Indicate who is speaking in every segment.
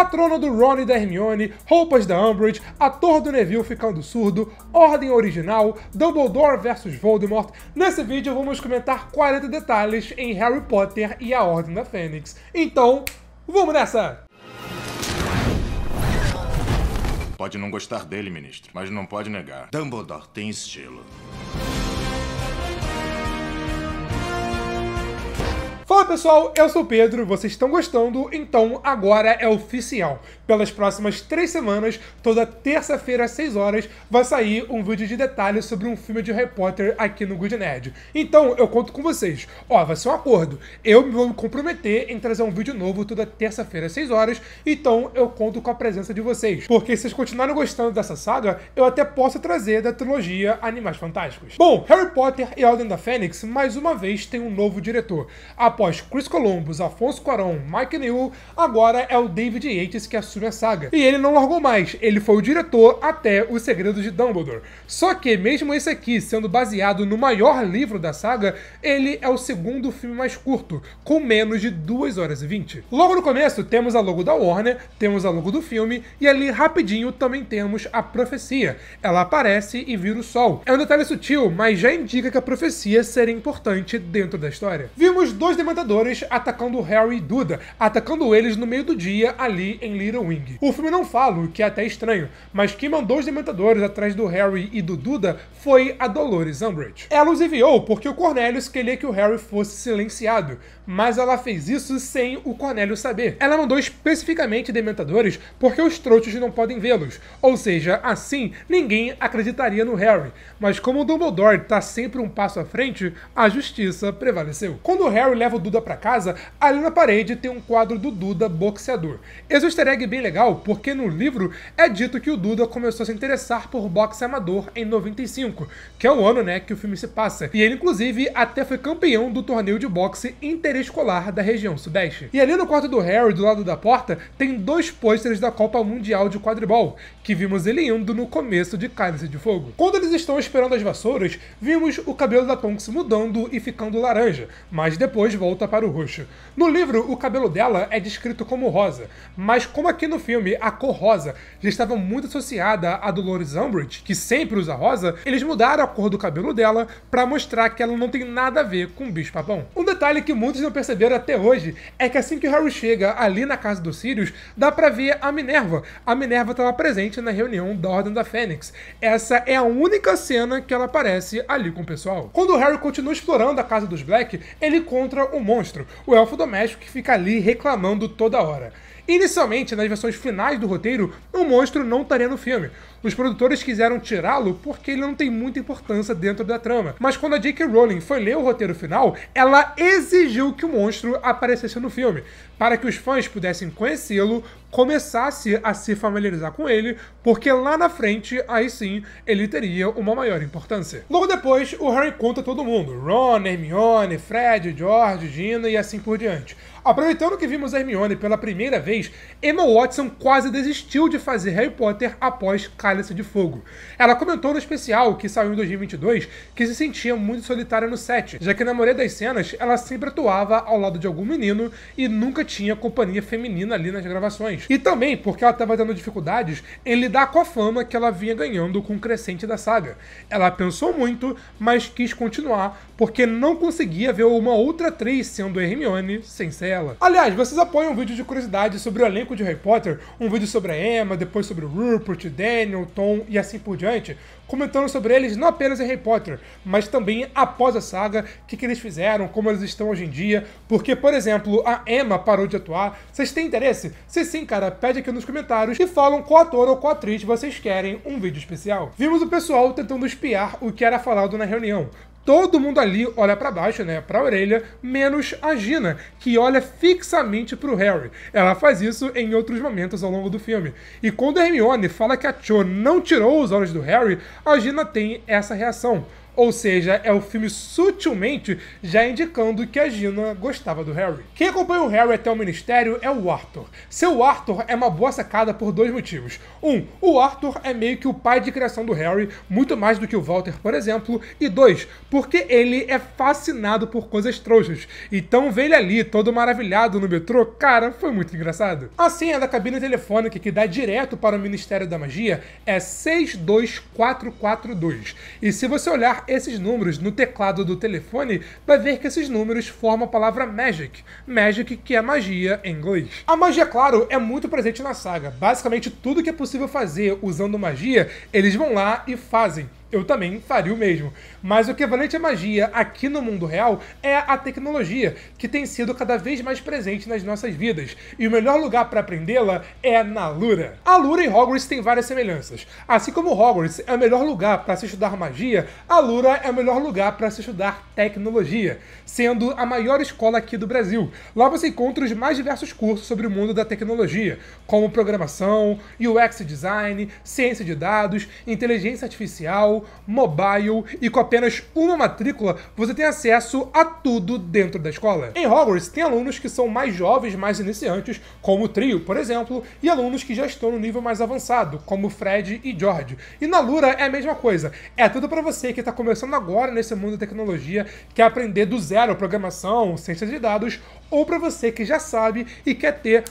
Speaker 1: patrona do Ron e da Hermione, roupas da Umbridge, ator do Neville ficando surdo, ordem original, Dumbledore vs Voldemort. Nesse vídeo vamos comentar 40 detalhes em Harry Potter e a Ordem da Fênix. Então, vamos nessa!
Speaker 2: Pode não gostar dele, ministro, mas não pode negar. Dumbledore tem estilo.
Speaker 1: Fala pessoal, eu sou o Pedro, vocês estão gostando? Então agora é oficial. Pelas próximas 3 semanas, toda terça-feira às 6 horas, vai sair um vídeo de detalhes sobre um filme de Harry Potter aqui no Good Nerd. Então eu conto com vocês. Ó, vai ser um acordo. Eu vou me comprometer em trazer um vídeo novo toda terça-feira às 6 horas, então eu conto com a presença de vocês. Porque se vocês continuarem gostando dessa saga, eu até posso trazer da trilogia Animais Fantásticos. Bom, Harry Potter e a Ordem da Fênix mais uma vez tem um novo diretor. Após Chris Columbus, Afonso Cuarón, Mike Newell, agora é o David Yates que assume a saga. E ele não largou mais, ele foi o diretor até Os Segredos de Dumbledore. Só que, mesmo esse aqui sendo baseado no maior livro da saga, ele é o segundo filme mais curto, com menos de 2 horas e 20. Logo no começo, temos a logo da Warner, temos a logo do filme, e ali rapidinho também temos a profecia. Ela aparece e vira o sol. É um detalhe sutil, mas já indica que a profecia seria importante dentro da história. Vimos 2 dementadores atacando Harry e Duda, atacando eles no meio do dia ali em Little Wing. O filme não fala, o que é até estranho, mas quem mandou os dementadores atrás do Harry e do Duda foi a Dolores Umbridge. Ela os enviou porque o Cornelius queria que o Harry fosse silenciado, mas ela fez isso sem o Cornelius saber. Ela mandou especificamente dementadores porque os trouxas não podem vê-los, ou seja, assim ninguém acreditaria no Harry. Mas como o Dumbledore tá sempre um passo à frente, a justiça prevaleceu. Quando o Harry leva o Duda pra casa, ali na parede tem um quadro do Duda boxeador. Esse é um easter egg bem legal, porque no livro é dito que o Duda começou a se interessar por boxe amador em 95, que é o ano, que o filme se passa. E ele, inclusive, até foi campeão do torneio de boxe interescolar da região sudeste. E ali no quarto do Harry, do lado da porta, tem 2 pôsteres da Copa Mundial de Quadribol, que vimos ele indo no começo de Cálice de Fogo. Quando eles estão esperando as vassouras, vimos o cabelo da Tonks mudando e ficando laranja, mas depois volta para o roxo. No livro, o cabelo dela é descrito como rosa, mas como aqui no filme a cor rosa já estava muito associada a Dolores Umbridge, que sempre usa rosa, eles mudaram a cor do cabelo dela para mostrar que ela não tem nada a ver com o bicho-papão. Um detalhe que muitos não perceberam até hoje é que assim que o Harry chega ali na casa dos Sirius, dá pra ver a Minerva. A Minerva estava presente na reunião da Ordem da Fênix. Essa é a única cena que ela aparece ali com o pessoal. Quando o Harry continua explorando a casa dos Black, ele encontra um monstro, o elfo doméstico que fica ali reclamando toda hora. Inicialmente, nas versões finais do roteiro, o monstro não estaria no filme. Os produtores quiseram tirá-lo porque ele não tem muita importância dentro da trama. Mas quando a J.K. Rowling foi ler o roteiro final, ela exigiu que o monstro aparecesse no filme, para que os fãs pudessem conhecê-lo, começasse a se familiarizar com ele, porque lá na frente, aí sim, ele teria uma maior importância. Logo depois, o Harry conta todo mundo: Ron, Hermione, Fred, George, Gina e assim por diante. Aproveitando que vimos a Hermione pela primeira vez, Emma Watson quase desistiu de fazer Harry Potter após Cálice de Fogo. Ela comentou no especial, que saiu em 2022, que se sentia muito solitária no set, já que na maioria das cenas ela sempre atuava ao lado de algum menino e nunca tinha companhia feminina ali nas gravações. E também porque ela estava tendo dificuldades em lidar com a fama que ela vinha ganhando com o crescente da saga. Ela pensou muito, mas quis continuar, porque não conseguia ver uma outra atriz sendo a Hermione sem ser ela. Aliás, vocês apoiam um vídeo de curiosidade sobre o elenco de Harry Potter, um vídeo sobre a Emma, depois sobre o Rupert, Daniel, Tom e assim por diante, comentando sobre eles não apenas em Harry Potter, mas também após a saga, o que eles fizeram, como eles estão hoje em dia, porque, por exemplo, a Emma parou de atuar. Vocês têm interesse? Se sim, cara, pede aqui nos comentários e falam qual ator ou qual atriz vocês querem um vídeo especial. Vimos o pessoal tentando espiar o que era falado na reunião. Todo mundo ali olha pra baixo, pra orelha, menos a Gina, que olha fixamente pro Harry. Ela faz isso em outros momentos ao longo do filme. E quando a Hermione fala que a Cho não tirou os olhos do Harry, a Gina tem essa reação. Ou seja, é o filme sutilmente já indicando que a Gina gostava do Harry. Quem acompanha o Harry até o Ministério é o Arthur. Seu Arthur é uma boa sacada por dois motivos. O Arthur é meio que o pai de criação do Harry, muito mais do que o Walter, por exemplo. E 2, porque ele é fascinado por coisas trouxas. Então ver ele ali, todo maravilhado no metrô, cara, foi muito engraçado. A senha da cabine telefônica que dá direto para o Ministério da Magia é 62442. E se você olhar esses números no teclado do telefone, vai ver que esses números formam a palavra Magic. Magic, que é magia em inglês. A magia, claro, é muito presente na saga. Basicamente tudo que é possível fazer usando magia, eles vão lá e fazem. Eu também faria o mesmo. Mas o equivalente à magia aqui no mundo real é a tecnologia, que tem sido cada vez mais presente nas nossas vidas. E o melhor lugar para aprendê-la é na Lura. A Lura e Hogwarts têm várias semelhanças. Assim como Hogwarts é o melhor lugar para se estudar magia, a Lura é o melhor lugar para se estudar tecnologia, sendo a maior escola aqui do Brasil. Lá você encontra os mais diversos cursos sobre o mundo da tecnologia, como programação, UX design, ciência de dados, inteligência artificial, mobile, e com apenas uma matrícula você tem acesso a tudo dentro da escola. Em Hogwarts tem alunos que são mais jovens, mais iniciantes, como o Trio, por exemplo, e alunos que já estão no nível mais avançado, como Fred e George. E na Lura é a mesma coisa. É tudo para você que está começando agora nesse mundo da tecnologia, quer aprender do zero programação, ciência de dados, ou para você que já sabe e quer ter,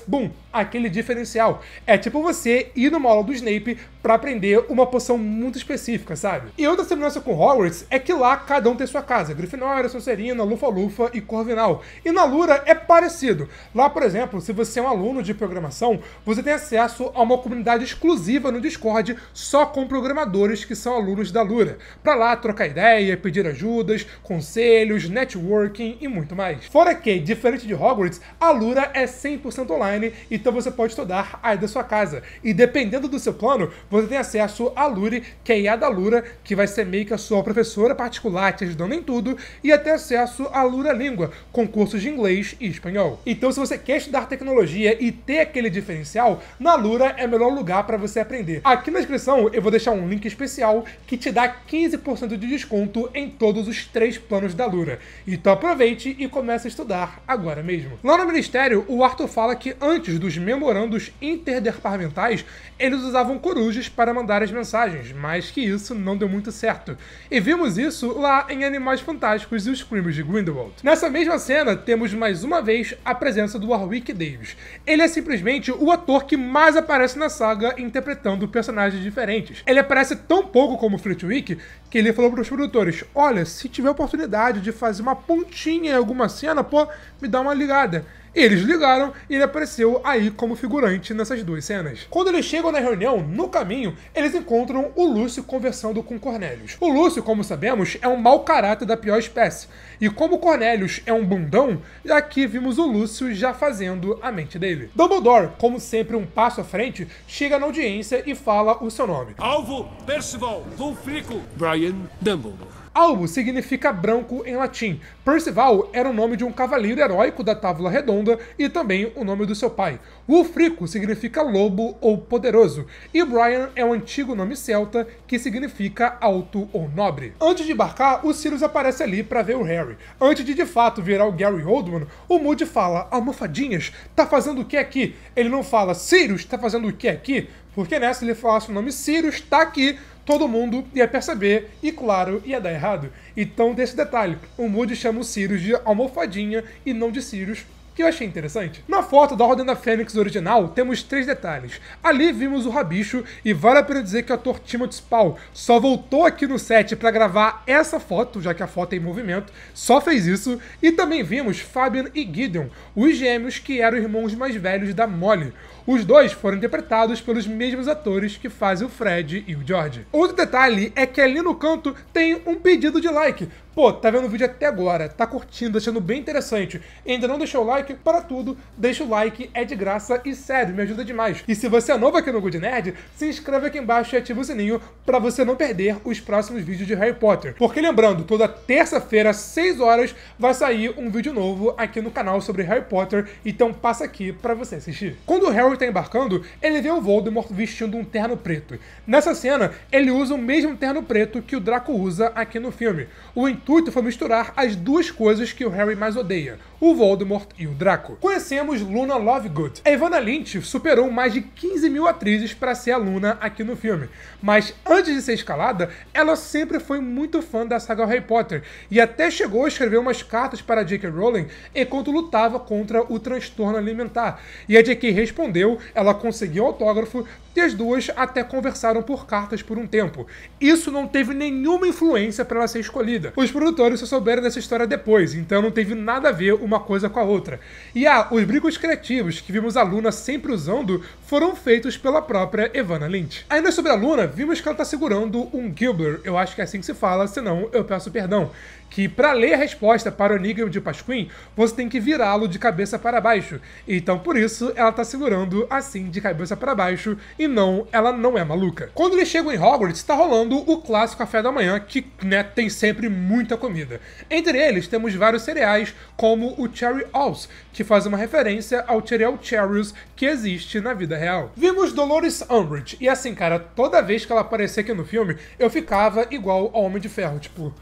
Speaker 1: aquele diferencial. É tipo você ir numa aula do Snape para aprender uma poção muito específica, sabe? E outra semelhança com Hogwarts é que lá cada um tem sua casa. Grifinória, Sonserina, Lufa-Lufa e Corvinal. E na Lura é parecido. Lá, por exemplo, se você é um aluno de programação, você tem acesso a uma comunidade exclusiva no Discord só com programadores que são alunos da Lura. Pra lá trocar ideia, pedir ajudas, conselhos, networking e muito mais. Fora que, diferente de Hogwarts, a Lura é 100% online, então você pode estudar aí da sua casa. E dependendo do seu plano, você tem acesso à Lure, que é a IA da Lura, que vai ser meio que a sua professora particular te ajudando em tudo, e até acesso à Lura Língua, com cursos de inglês e espanhol. Então se você quer estudar tecnologia e ter aquele diferencial, na Lura é o melhor lugar para você aprender. Aqui na descrição eu vou deixar um link especial que te dá 15% de desconto em todos os 3 planos da Lura. Então aproveite e comece a estudar agora mesmo. Lá no Ministério, o Arthur fala que antes dos memorandos interdepartamentais, eles usavam corujas para mandar as mensagens, mas que isso não deu muito certo. E vimos isso lá em Animais Fantásticos e os Crimes de Grindelwald. Nessa mesma cena, temos mais uma vez a presença do Warwick Davis. Ele é simplesmente o ator que mais aparece na saga interpretando personagens diferentes. Ele aparece tão pouco como Flitwick que ele falou para os produtores: olha, se tiver oportunidade de fazer uma pontinha em alguma cena, pô, me dá uma ligada. Eles ligaram e ele apareceu aí como figurante nessas 2 cenas. Quando eles chegam na reunião, no caminho, eles encontram o Lúcio conversando com Cornelius. O Lúcio, como sabemos, é um mau caráter da pior espécie. E como Cornelius é um bundão, aqui vimos o Lúcio já fazendo a mente dele. Dumbledore, como sempre um passo à frente, chega na audiência e fala o seu nome.
Speaker 3: Alvo Percival Wulfrico Brian Dumbledore.
Speaker 1: Alvo significa branco em latim. Percival era o nome de um cavaleiro heróico da Távola Redonda e também o nome do seu pai. Wulfrico significa lobo ou poderoso. E Brian é um antigo nome celta que significa alto ou nobre. Antes de embarcar, o Sirius aparece ali para ver o Harry. Antes de fato virar o Gary Oldman, o Moody fala: almofadinhas, tá fazendo o que aqui? Ele não fala: Sirius, tá fazendo o que aqui? Porque se ele falasse o nome Sirius, tá aqui, todo mundo ia perceber e, claro, ia dar errado. Então, desse detalhe, o Moody chama o Sirius de almofadinha e não de Sirius, que eu achei interessante. Na foto da Ordem da Fênix original, temos 3 detalhes. Ali vimos o Rabicho, e vale a pena dizer que o ator Timothy Spall só voltou aqui no set para gravar essa foto, já que a foto é em movimento, só fez isso. E também vimos Fabian e Gideon, os gêmeos que eram irmãos mais velhos da Molly. Os 2 foram interpretados pelos mesmos atores que fazem o Fred e o George. Outro detalhe é que ali no canto tem um pedido de like. Pô, tá vendo o vídeo até agora, tá curtindo, achando bem interessante, ainda não deixou o like? Para tudo, deixa o like, é de graça e sério, me ajuda demais. E se você é novo aqui no Good Nerd, se inscreve aqui embaixo e ativa o sininho para você não perder os próximos vídeos de Harry Potter. Porque lembrando, toda terça-feira às 6 horas vai sair um vídeo novo aqui no canal sobre Harry Potter, então passa aqui para você assistir. Quando o Harry Harry tá embarcando, ele vê o Voldemort vestindo um terno preto. Nessa cena, ele usa o mesmo terno preto que o Draco usa aqui no filme. O intuito foi misturar as duas coisas que o Harry mais odeia, o Voldemort e o Draco. Conhecemos Luna Lovegood. A Evanna Lynch superou mais de 15 mil atrizes para ser a Luna aqui no filme, mas antes de ser escalada, ela sempre foi muito fã da saga Harry Potter e até chegou a escrever umas cartas para J.K. Rowling enquanto lutava contra o transtorno alimentar. E a J.K. respondeu, ela conseguiu autógrafo e as duas até conversaram por cartas por um tempo. Isso não teve nenhuma influência para ela ser escolhida. Os produtores só souberam dessa história depois, então não teve nada a ver uma coisa com a outra. E os brincos criativos que vimos a Luna sempre usando foram feitos pela própria Evanna Lynch. Ainda sobre a Luna, vimos que ela está segurando um Gibbler, eu acho que é assim que se fala, senão eu peço perdão, que para ler a resposta para o enigma de Pasquim, você tem que virá-lo de cabeça para baixo. Então por isso ela está segurando assim de cabeça para baixo e não, ela não é maluca. Quando eles chegam em Hogwarts, está rolando o clássico café da manhã, que tem sempre muita comida. Entre eles temos vários cereais, como o Cherry Alls, que faz uma referência ao cereal Cheerios que existe na vida real. Vimos Dolores Umbridge, e assim, cara, toda vez que ela aparecia aqui no filme, eu ficava igual ao Homem de Ferro, tipo...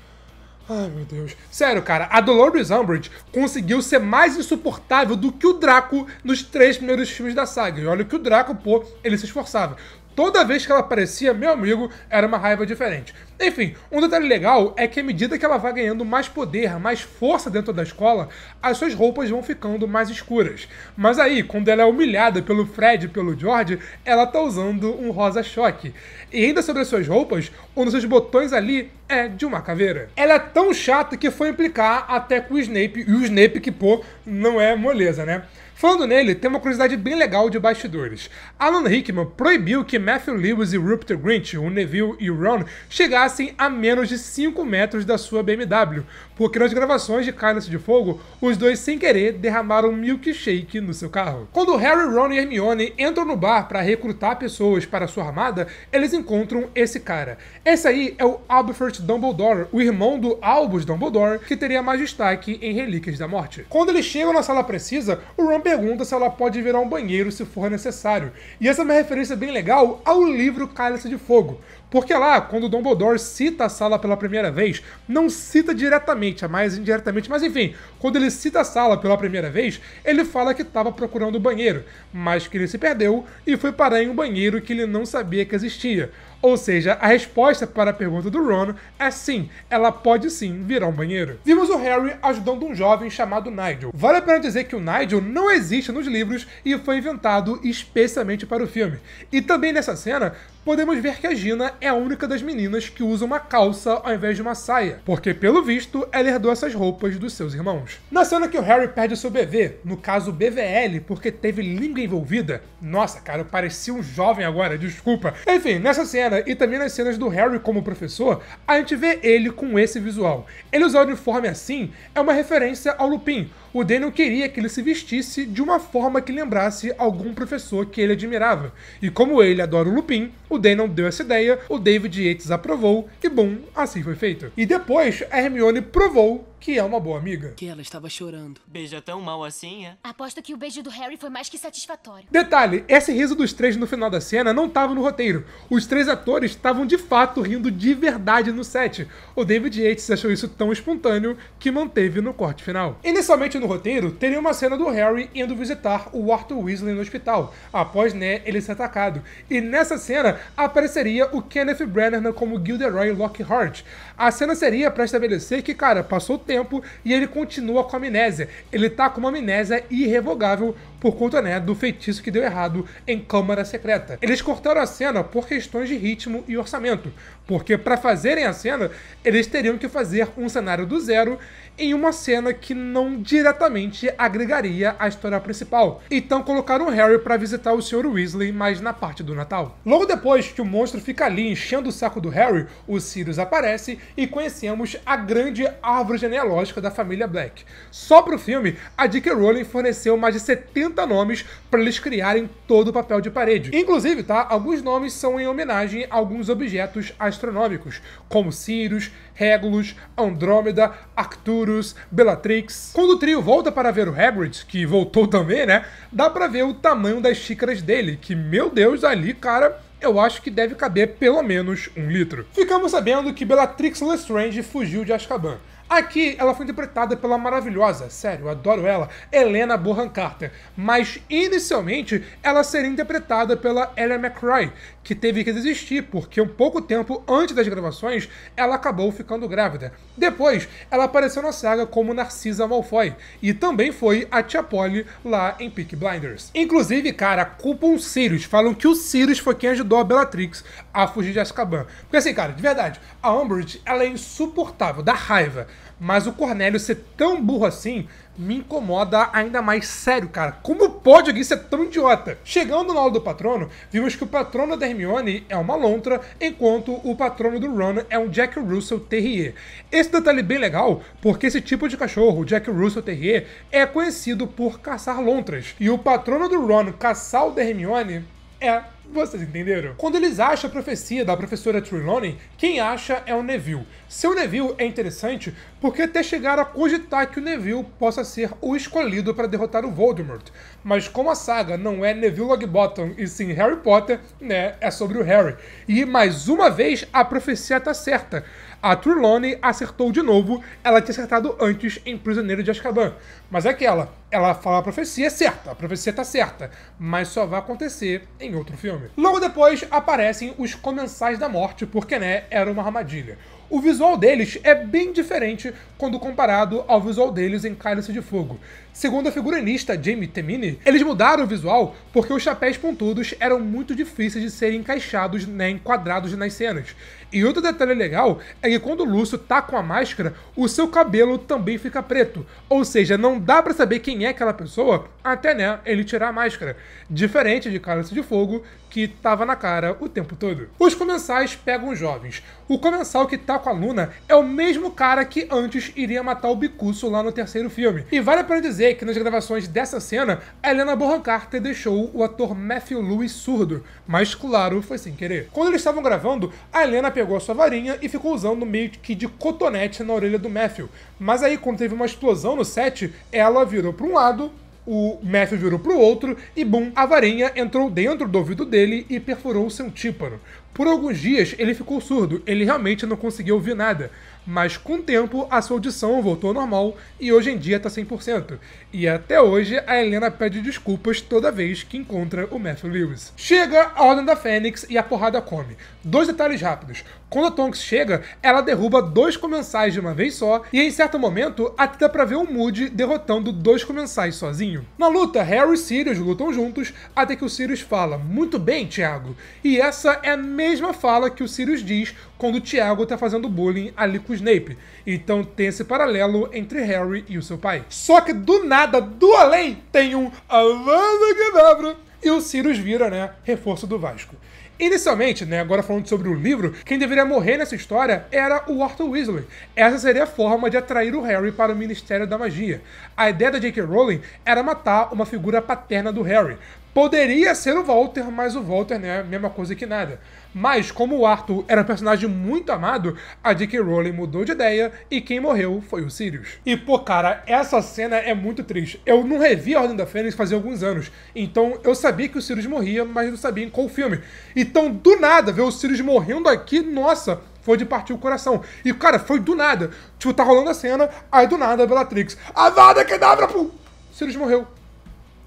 Speaker 1: Ai, meu Deus. Sério, cara, a Dolores Umbridge conseguiu ser mais insuportável do que o Draco nos 3 primeiros filmes da saga. E olha que o Draco, pô, ele se esforçava. Toda vez que ela aparecia, meu amigo, era uma raiva diferente. Enfim, um detalhe legal é que à medida que ela vai ganhando mais poder, mais força dentro da escola, as suas roupas vão ficando mais escuras. Mas aí, quando ela é humilhada pelo Fred e pelo George, ela tá usando um rosa choque. E ainda sobre as suas roupas, um dos seus botões ali é de uma caveira. Ela é tão chata que foi implicar até com o Snape, e o Snape que, pô, não é moleza, né? Falando nele, tem uma curiosidade bem legal de bastidores. Alan Rickman proibiu que Matthew Lewis e Rupert Grint, o Neville e o Ron, chegassem a menos de 5 metros da sua BMW, porque nas gravações de Cálice de Fogo, os dois sem querer derramaram milkshake no seu carro. Quando Harry, Ron e Hermione entram no bar para recrutar pessoas para sua armada, eles encontram esse cara. Esse aí é o Albus Dumbledore, o irmão do Albus Dumbledore, que teria mais destaque em Relíquias da Morte. Quando eles chegam na sala precisa, o Ron pergunta se ela pode virar um banheiro se for necessário. E essa é uma referência bem legal ao livro Cálice de Fogo. Porque lá, quando o Dumbledore cita a sala pela primeira vez, não cita diretamente, é mais indiretamente, mas enfim, quando ele cita a sala pela primeira vez, ele fala que estava procurando o banheiro, mas que ele se perdeu e foi parar em um banheiro que ele não sabia que existia. Ou seja, a resposta para a pergunta do Ron é sim, ela pode sim virar um banheiro. Vimos o Harry ajudando um jovem chamado Nigel. Vale a pena dizer que o Nigel não existe nos livros e foi inventado especialmente para o filme. E também nessa cena, podemos ver que a Gina é a única das meninas que usa uma calça ao invés de uma saia, porque pelo visto ela herdou essas roupas dos seus irmãos. Na cena que o Harry perde o seu bebê, no caso BVL, porque teve língua envolvida, nossa cara, eu parecia um jovem agora, desculpa. Enfim, nessa cena e também nas cenas do Harry como professor, a gente vê ele com esse visual. Ele usar o uniforme assim é uma referência ao Lupin. O Daniel queria que ele se vestisse de uma forma que lembrasse algum professor que ele admirava. E como ele adora o Lupin, o Daniel deu essa ideia, o David Yates aprovou e bum, assim foi feito. E depois a Hermione provou que é uma boa amiga.
Speaker 4: Que ela estava chorando. Beija tão mal assim, é?
Speaker 5: Aposto que o beijo do Harry foi mais que satisfatório.
Speaker 1: Detalhe, esse riso dos três no final da cena não estava no roteiro. Os três atores estavam de fato rindo de verdade no set. O David Yates achou isso tão espontâneo que manteve no corte final. Inicialmente no roteiro, teria uma cena do Harry indo visitar o Arthur Weasley no hospital, após, ele ser atacado. E nessa cena apareceria o Kenneth Branagh como Gilderoy Lockhart. A cena seria para estabelecer que, cara, passou tempo e ele continua com amnésia. Ele tá com uma amnésia irrevogável por conta, do feitiço que deu errado em Câmara Secreta. Eles cortaram a cena por questões de ritmo e orçamento, porque para fazerem a cena, eles teriam que fazer um cenário do zero em uma cena que não diretamente agregaria a história principal. Então colocaram o Harry para visitar o Sr. Weasley, mas na parte do Natal. Logo depois que o monstro fica ali enchendo o saco do Harry, o Sirius aparece e conhecemos a grande árvore genealógica da família Black. Só pro filme, a J.K. Rowling forneceu mais de 70 30 nomes para eles criarem todo o papel de parede. Inclusive, tá? Alguns nomes são em homenagem a alguns objetos astronômicos, como Sirius, Regulus, Andrômeda, Arcturus, Bellatrix. Quando o trio volta para ver o Hagrid, que voltou também, né? Dá pra ver o tamanho das xícaras dele, que, meu Deus, ali, cara, eu acho que deve caber pelo menos 1 litro. Ficamos sabendo que Bellatrix Lestrange fugiu de Azkaban. Aqui, ela foi interpretada pela maravilhosa, sério, eu adoro ela, Helena Bonham Carter. Mas, inicialmente, ela seria interpretada pela Ellen McCrory, que teve que desistir, porque um pouco tempo antes das gravações, ela acabou ficando grávida. Depois, ela apareceu na saga como Narcisa Malfoy, e também foi a Tia Polly lá em Peaky Blinders. Inclusive, cara, culpam o Sirius, falam que o Sirius foi quem ajudou a Bellatrix a fugir de Azkaban. Porque assim, cara, de verdade, a Umbridge, ela é insuportável, dá raiva. Mas o Cornélio ser tão burro assim me incomoda ainda mais. Sério, cara. Como pode alguém ser tão idiota? Chegando na aula do patrono, vimos que o patrono da Hermione é uma lontra, enquanto o patrono do Ron é um Jack Russell Terrier. Esse detalhe é bem legal, porque esse tipo de cachorro, o Jack Russell Terrier, é conhecido por caçar lontras. E o patrono do Ron caçar o da Hermione é... Vocês entenderam? Quando eles acham a profecia da professora Trelawney, quem acha é o Neville. Seu Neville é interessante porque até chegaram a cogitar que o Neville possa ser o escolhido para derrotar o Voldemort. Mas como a saga não é Neville Longbottom e sim Harry Potter, né, é sobre o Harry. E mais uma vez a profecia tá certa. A Trelawney acertou de novo, ela tinha acertado antes em Prisioneiro de Azkaban. Mas é aquela, ela fala a profecia é certa, a profecia tá certa, mas só vai acontecer em outro filme. Logo depois aparecem os Comensais da Morte, porque, né, era uma armadilha. O visual deles é bem diferente quando comparado ao visual deles em Cálice de Fogo. Segundo a figurinista Jamie Temini, eles mudaram o visual porque os chapéus pontudos eram muito difíceis de serem encaixados, né, enquadrados nas cenas. E outro detalhe legal é que quando o Lúcio tá com a máscara, o seu cabelo também fica preto. Ou seja, não dá pra saber quem é aquela pessoa até, né, ele tirar a máscara. Diferente de Cálice de Fogo, que tava na cara o tempo todo. Os comensais pegam os jovens. O comensal que tá com a Luna é o mesmo cara que antes iria matar o Bicuço lá no terceiro filme. E vale a pena dizer que nas gravações dessa cena, a Helena Bonham Carter deixou o ator Matthew Lewis surdo, mas claro, foi sem querer. Quando eles estavam gravando, a Helena pegou a sua varinha e ficou usando meio que de cotonete na orelha do Matthew. Mas aí, quando teve uma explosão no set, ela virou para um lado, o Matthew virou pro outro e, bum, a varinha entrou dentro do ouvido dele e perfurou seu tímpano. Por alguns dias ele ficou surdo, ele realmente não conseguia ouvir nada. Mas com o tempo a sua audição voltou ao normal e hoje em dia tá 100%. E até hoje a Helena pede desculpas toda vez que encontra o Matthew Lewis. Chega a Ordem da Fênix e a porrada come. 2 detalhes rápidos. Quando a Tonks chega, ela derruba 2 comensais de uma vez só e em certo momento até dá pra ver o Moody derrotando 2 comensais sozinho. Na luta, Harry e Sirius lutam juntos até que o Sirius fala, muito bem, Tiago. E essa é a mesma fala que o Sirius diz quando o Tiago tá fazendo bullying ali com o Snape. Então tem esse paralelo entre Harry e o seu pai. Só que do nada, do além, tem um Avada Kedavra e o Sirius vira, né, reforço do Vasco. Inicialmente, né, agora falando sobre o livro, quem deveria morrer nessa história era o Arthur Weasley. Essa seria a forma de atrair o Harry para o Ministério da Magia. A ideia da J.K. Rowling era matar uma figura paterna do Harry. Poderia ser o Walter, mas o Walter, né, mesma coisa que nada. Mas, como o Arthur era um personagem muito amado, a J.K. Rowling mudou de ideia e quem morreu foi o Sirius. E, pô, cara, essa cena é muito triste. Eu não revi a Ordem da Fênix fazia alguns anos, então eu sabia que o Sirius morria, mas não sabia em qual filme. Então, do nada, ver o Sirius morrendo aqui, nossa, foi de partir o coração. E, cara, foi do nada. Tipo, tá rolando a cena, aí do nada a Bellatrix, Avada Kedavra, pum! Sirius morreu.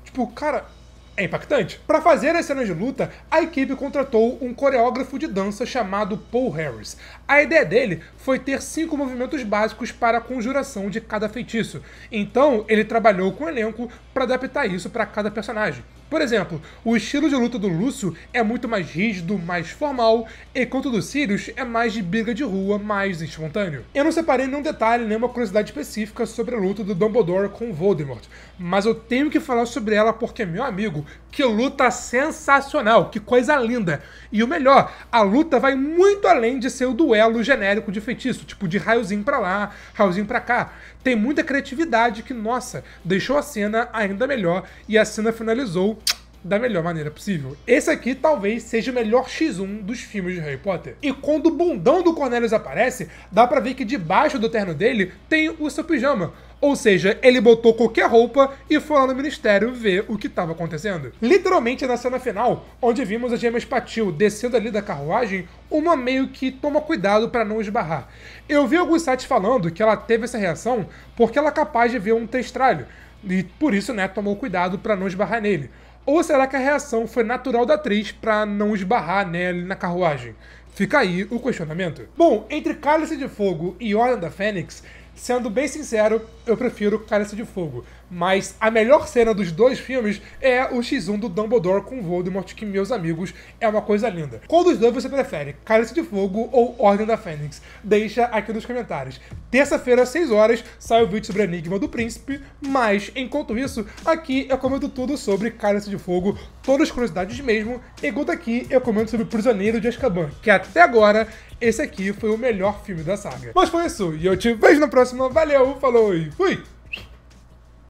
Speaker 1: Tipo, cara... É impactante. Para fazer as cenas de luta, a equipe contratou um coreógrafo de dança chamado Paul Harris. A ideia dele foi ter 5 movimentos básicos para a conjuração de cada feitiço. Então, ele trabalhou com o elenco para adaptar isso para cada personagem. Por exemplo, o estilo de luta do Lúcio é muito mais rígido, mais formal, enquanto o do Sirius é mais de briga de rua, mais espontâneo. Eu não separei nenhum detalhe, nenhuma curiosidade específica sobre a luta do Dumbledore com o Voldemort, mas eu tenho que falar sobre ela porque, meu amigo, que luta sensacional, que coisa linda. E o melhor, a luta vai muito além de ser o duelo genérico de feitiço, tipo de raiozinho pra lá, raiozinho pra cá. Tem muita criatividade que, nossa, deixou a cena ainda melhor e a cena finalizou da melhor maneira possível. Esse aqui talvez seja o melhor X1 dos filmes de Harry Potter. E quando o bundão do Cornelius aparece, dá pra ver que debaixo do terno dele tem o seu pijama. Ou seja, ele botou qualquer roupa e foi lá no ministério ver o que estava acontecendo. Literalmente na cena final, onde vimos a Gêmeas Patil descendo ali da carruagem, uma meio que toma cuidado para não esbarrar. Eu vi alguns sites falando que ela teve essa reação porque ela é capaz de ver um testralho, e por isso, né, tomou cuidado para não esbarrar nele. Ou será que a reação foi natural da atriz pra não esbarrar nele na carruagem? Fica aí o questionamento. Bom, entre Cálice de Fogo e Ordem da Fênix, sendo bem sincero, eu prefiro Cálice de Fogo. Mas a melhor cena dos dois filmes é o X1 do Dumbledore com Voldemort, que, meus amigos, é uma coisa linda. Qual dos dois você prefere, Cálice de Fogo ou Ordem da Fênix? Deixa aqui nos comentários. Terça-feira, às 6 horas, sai o vídeo sobre Enigma do Príncipe, mas, enquanto isso, aqui eu comento tudo sobre Cálice de Fogo, todas as curiosidades mesmo, enquanto aqui eu comento sobre o Prisioneiro de Azkaban, que até agora, esse aqui foi o melhor filme da saga. Mas foi isso, e eu te vejo na próxima. Valeu, falou e fui!